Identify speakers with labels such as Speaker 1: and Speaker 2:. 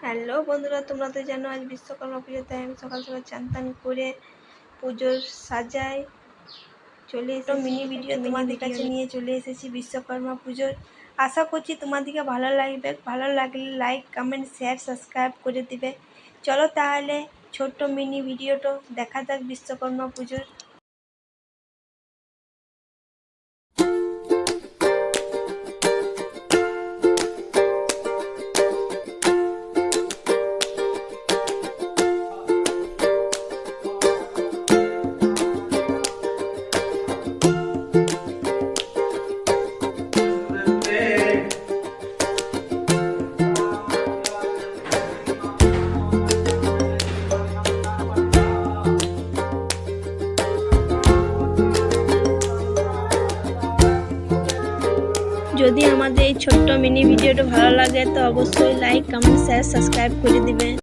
Speaker 1: Hello বন্ধুরা, তোমরা তো জানো আজ বিশ্বকর্মা পুজো, তাই আমি সকাল সকাল চান করে পুজোর সাজাই চলে এসে মিনি ভিডিও তোমাদের কাছে নিয়ে চলে এসেছি বিশ্বকর্মা পুজোর। আশা করছি তোমাদেরকে ভালো লাগবে। ভালো লাগলে লাইক, কমেন্ট, শেয়ার, সাবস্ক্রাইব করে দিবে। চলো তাহলে ছোট্ট মিনি ভিডিওটা দেখা যাক বিশ্বকর্মা পুজোর। যদি আমাদের এই ছোট্ট মিনি ভিডিওটা ভালো লাগে তো অবশ্যই লাইক, কমেন্ট, শেয়ার, সাবস্ক্রাইব করে দিবেন।